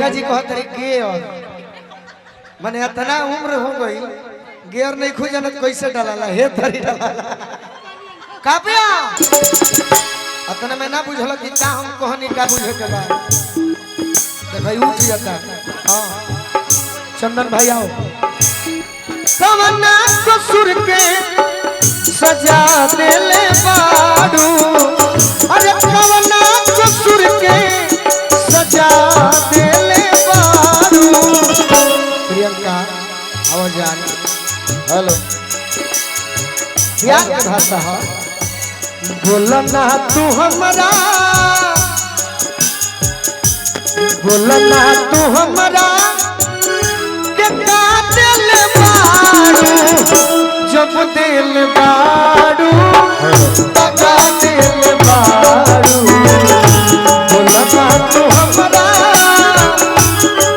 प्रियंका जी कहत रही गियर माने इतना उम्र हो गई गियर नहीं खुजनत कैसे डाला हे धरी डाला कापिया अतना मैं ना बुझल कि का हम कहनी का बुझे के बाद भाई उठ जाता हां चंदन भाई आओ कवना ससुर के सजा देले बाड़ू अरे कवना ससुर के सजा देले बाड़ू प्रियंका आवाज जान हेलो क्या भाषा है बोलना तू हमरा बोलना तू हमरा के दिल बाड़ू जब दिल बाड़ू तगा दिल बाड़ू बोलना तू हमरा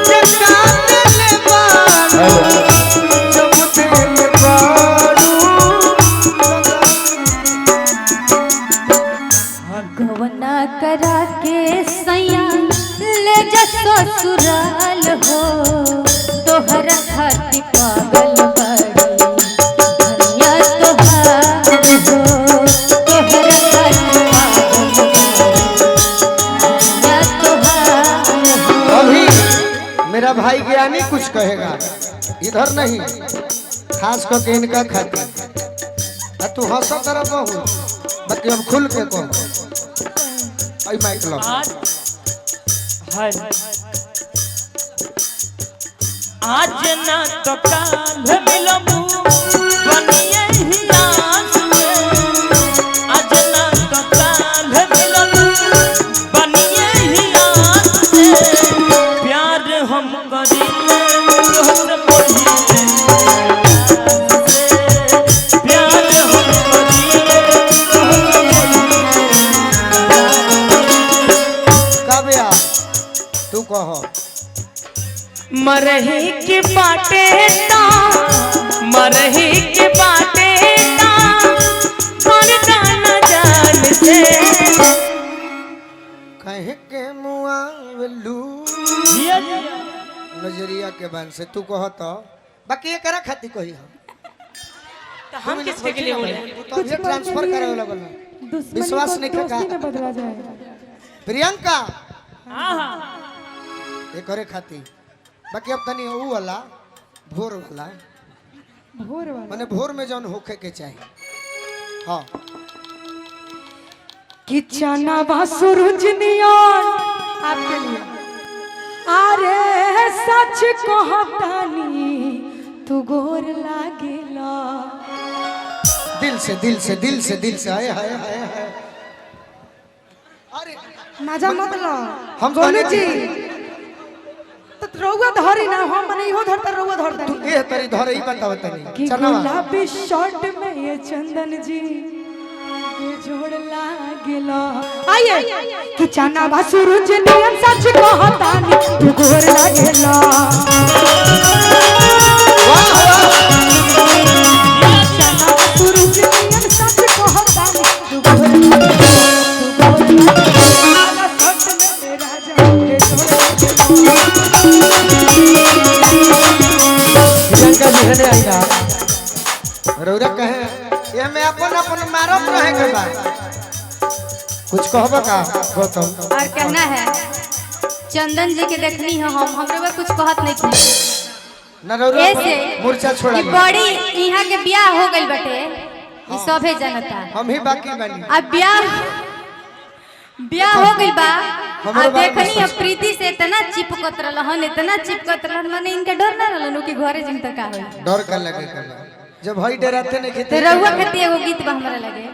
के दिल बाड़ू जब दिल बाड़ू गवना करा के सैया ले जा ससुराल हो तोहर खातिर पागल बड़ी धनिया तोहार हो तोहर खातिर पागल धनिया तोहार हो। अभी मेरा भाई ज्ञानी कुछ कहेगा इधर नहीं खास करके इनका खातिर तू हंस तरफ बहुत बाकी हम खुल के कहो आई माइक लो आज ना तो काल मिलबू बनिए ही आस में आज ना तो काल मिलबू बनिए ही आस में प्यार हम करीले तोहसे पहिले प्यार हम करीले काव्या तू कहो मरही के बाटे ता मरही के बाटे ता पर जाना जान से कहे के मुआवलू नजरिया के बन से तू कहो तो बाकी ये करा खाती कही हम किसके लिए बोले तो ये ट्रांसफर करे वाला बोला विश्वास नहीं का बदला जाएगा प्रियंका हां हां ये करे खाती बाकी अब तनी वो वाला भोर वाला माने भोर में जौन होखे के चाहिए हाँ कि चना बा सूरज नियन आपके लिए अरे सच कहतानी तू गोर लागेला दिल से दिल से दिल से दिल से हाय हाय हाय हाय अरे मजा मत लो हम गोलू कहने जी तो रउआ धरी ना हम मने इहो धरता रउआ धरता तू ए तरी धरे ही बताव तनी कि चना गुलाबी शर्ट में ये चंदन जी बेजोड़ लागेला आइए कि चना बा सूरज नियन सच कहतानी तू गोर लागेला चना बा सूरज नियन सच कहतानी तू गोर लागेला शर्ट में राजा बेजोड़ प्रियंका जी हने आईना रौरा कहे ये मैं अपन अपन मारत रहे के बा कुछ कहबा का गौतम और कहना है चंदन जी के देखनी है हम हमरे में कुछ कहत नहीं थी न रौरा ऐसे मूर्छा छोड़ा कि बड़ी यहाँ के ब्याह हो गइल बटे ई सभे जनता हम ही बाकी बनी अब ब्याह हो गइल बा हमरो आ बारे में देखनी सोच। अब प्रीति से इतना चिपकत रहलन इतना चिपकत रहलन माने इनके डर ना रहलन कि घरे जिन तक का होई डर कर लगे जब हई डराते नहीं तो खेते रउआ खातिर एगो गीत बा हमरा लगे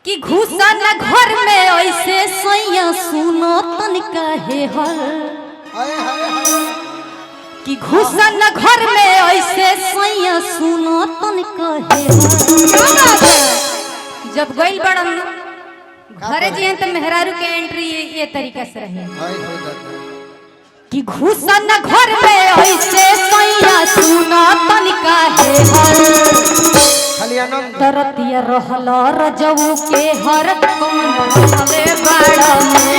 कि घुसा न घर में ऐसे सैया सुनो तनिका हे हर हाय हाय हाय कि घुसा न घर में ऐसे सैया सुनो तनिका हे हर क्या बात है जब गइल बड़न घरे जियन त मेहरारू के एंट्री ये तरीका से रहे हाय हाय दादा कि घुसा न घर में ऐसे सैया सुनो तनिका हे हर खाली आनंद तरतिया रहल रजऊ के हर कौन रहले बाड़ा में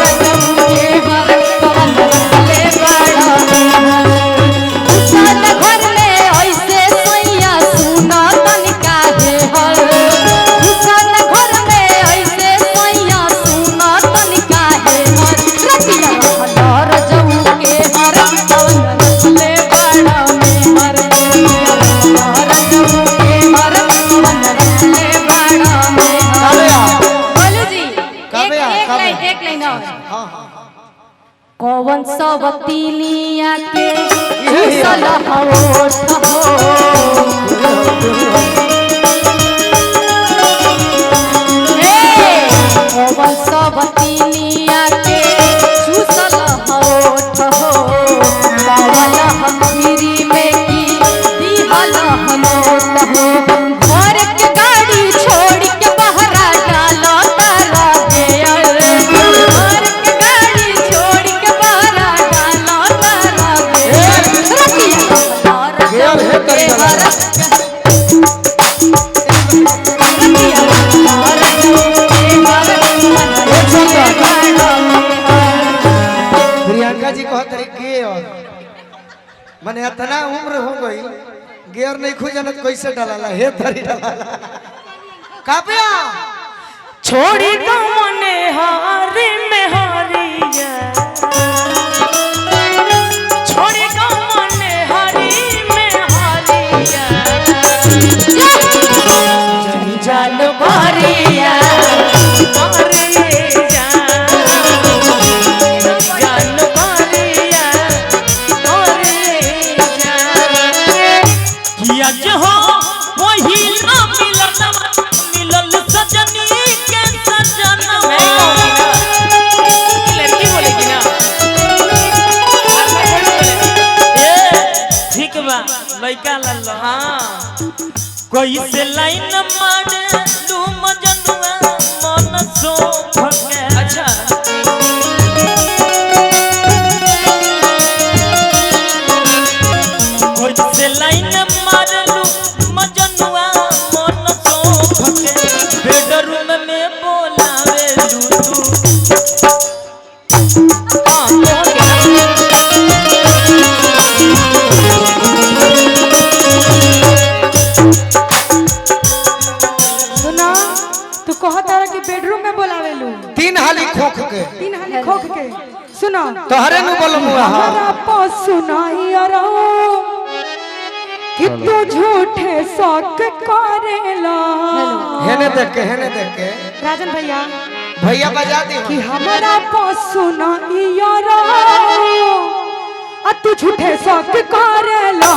रजऊ के हर कौन सवतीलिया के चूसल होठ हो कौन सवतीलिया के चूसल होठ हो पावल हथीरी में की दिहल हनोट हो घर के गाड़ी छोड़ के बहरा डालो तारा बेयर घर के गाड़ी छोड़ के बहरा डालो तारा बेयर गेर है कर चला प्रियंका जी कहत रही गेर मने इतना उम्र हो गई गेर नहीं खुजनत कैसे डाला हे धरी डाला कापिया छोड़ी तो मने हारी में हारिया छोड़ी तो मने हारी में हारिया जंजाल भरिया लइका लल्ला हां कोई से लाइन मारे तू मजनुआ मन सो भके अच्छा कोई से लाइन मारे लू मजनुआ मन सो भके बेडरूम में बोलावे लू तू हां तू कहता कि बेडरूम में बोलावे लू तीन हाली खोख के खोख के सुनो तोहरे नु बोलमुआ हमारा पशु नहीं अरो कि तू झूठे शौक करेला हेने देख के राजन भैया बजा दी कि हमारा पशु नहीं अरो आ तू झूठे शौक करेला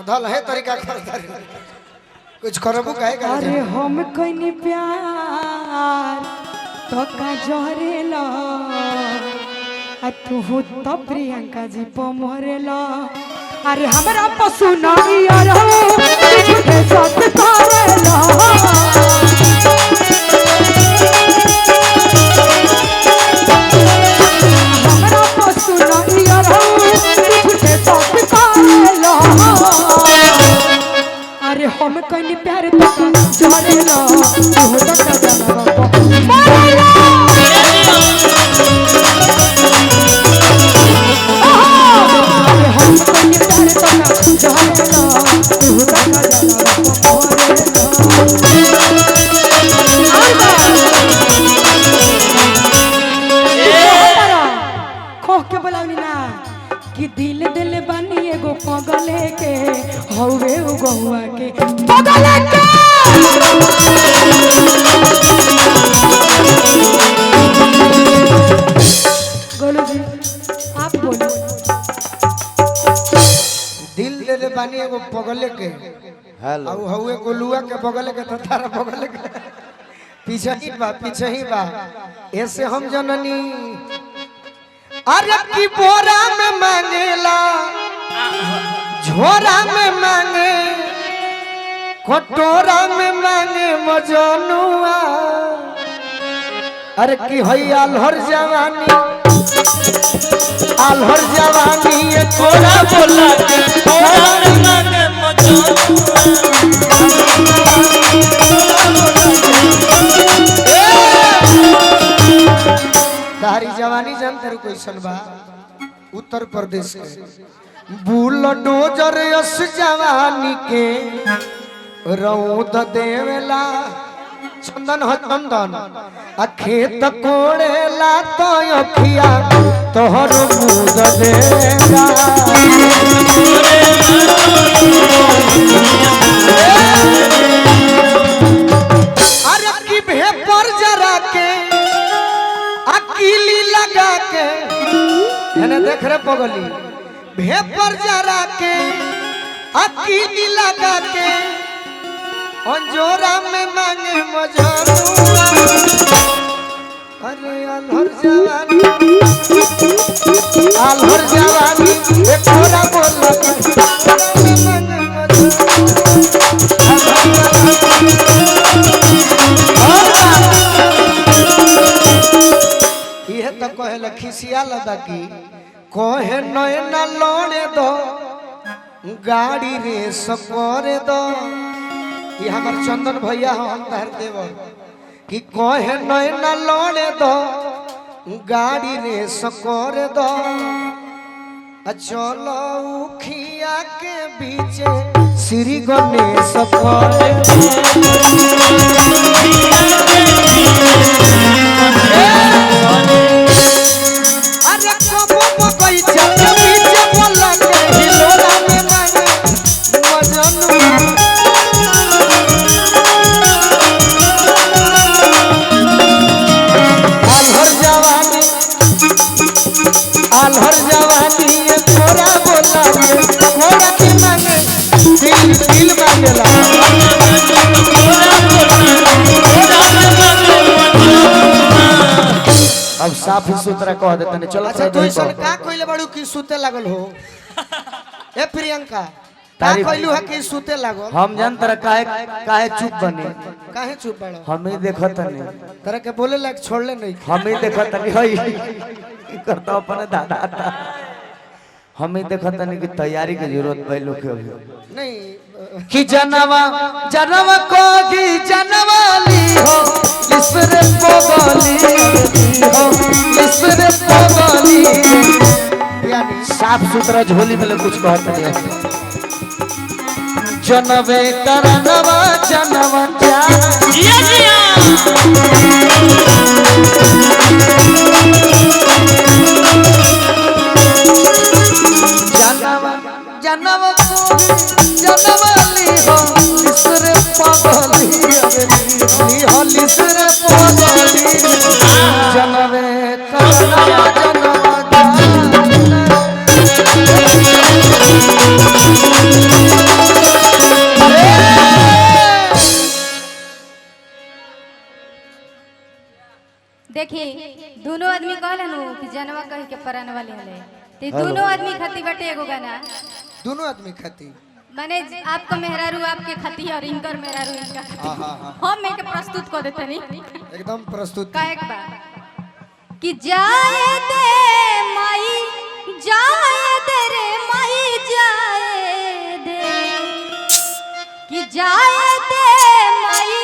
धल है तरीका कर कुछ करबो काहे कर अरे हम कइनी प्यार तो का जहरेला आ तू तो प्रियंका जी प मरेला अरे हमरा पशु नहीं अरो झूठे साथ करेला हमरा पशु नहीं अरो झूठे साथ करेला अरे हम कइनी प्यार तो जहरेला तू तो का जाना मरेला दिल दिल बनी एगो पगले के हवे उ गहुआ के पगले के गोलू जी आप बोलो दिल दे बानी एगो पगले के हेलो अब हवे गोलुआ के बगले के तो तारा बगले के पीछे ही बा ऐसे हम जननी अरे की बोरा में मांगेला झोरा में मांगे कटोरा में मांगे मजनुआ अरे की हई आल्हर जवानी ये थोड़ा बोला के थोड़ा में मांगे तारी जवानी जानते कोई सनबा उत्तर प्रदेश के बुलडोजर यस जवानी के रौद देवेला चंदन हो चंदन आ खेत कोड़ेला तो अखिया तोहर मुद देगा अरे की भेपर जरा के मिला के है देख रे पगली भेपर जरा के अकीली लगा के अंजोरा में मांगे मजनुआ अरे अलहर जवानी एक थोड़ा बोल ये तो कहे खिसिया लगा कि कहे नैना लौड़े दो गाड़ी रे सकोरे दो ये हमार चंदन भैया हम धर देव कि कहे नैना लौड़े दो गाड़ी रे सकोरे दो चलो उखिया के बीचे श्री गणेश सकोरे अरे कबो मकई चल बीचे बोला के हिलोरा में मांगे मजनुआ अलहर जवानी ये थोड़ा बोला के थोड़ा की मांगे दिल मांगेला अब साफ सुथरा कह देते नहीं चलो अच्छा तू सन का कोइले बड़ू की सूते लागल हो ए प्रियंका का कोइलू है कि सूते लागल हम जान तरह काहे चुप बने काहे चुप बड़ो हम ही देखत नहीं तरह के बोले लाग छोड़ले नहीं हम ही देखत नहीं होई करता अपने दादा हम ही देखत नहीं कि तैयारी की जरूरत पै लोग के अभी नहीं कि जनवा को की जनवाली हो इसरे पोगली हो इसरे पोगली यानी साफ सुथरा झोली में कुछ कहत नहीं है जनवे करनवा जनवा जनवा को जनवाली हो इसरे पगली हो इसरे पगली जनवे करनवा देखी दोनों आदमी कहलन कि जनवा कह के परान वाले हले ते दोनों आदमी खाती बटे एगो गाना दोनों आदमी खाती माने आपका मेहरारू आपके खाती और इनकर मेहरारू इनका खाती हम में के प्रस्तुत कर देते नहीं एकदम प्रस्तुत का एक बार कि जाए दे माई जाए दे रे माई जाए दे कि जाए दे माई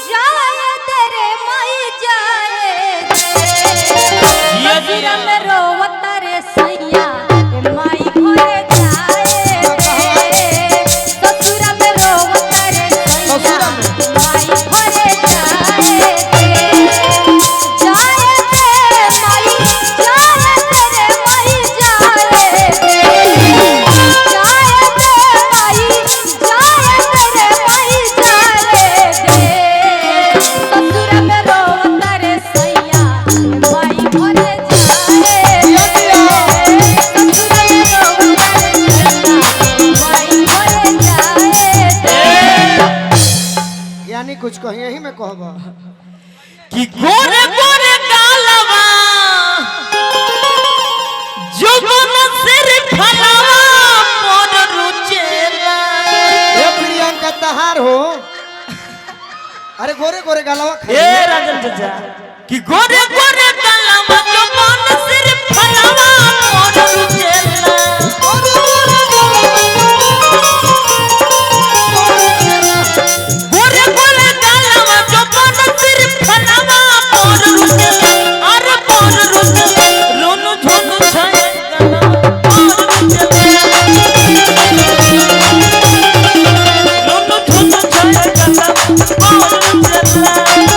जाए दे रे माई जाए ससुरा में रोवता रे सैया ए माई घरे जाए दे ससुरा में रोवता रे सैया माई घरे जाए दे जाए दे माई जाए दे रे माई जाए दे जाए दे माई जाए दे रे माई जाए दे ससुरा में रोवता रे सैया माई घरे यानी कुछ कही यही में कहबा कि गोरे गोरे गालवा जुगन सिर फलावा मोर रुचेला ए प्रियंका तहार हो अरे गोरे गोरे गालवा ए राजन चाचा कि गोरे गोरे गालवा जुगन सिर फलावा मोर रुचेला गोरे गोरे गालवा जुगन सिर फलावा मोर रुचेला अरे मोर रुचेला रोनु झोनु छाए गालवा मोर रुचेला रोनु झोनु छाए गालवा मोर रुचेला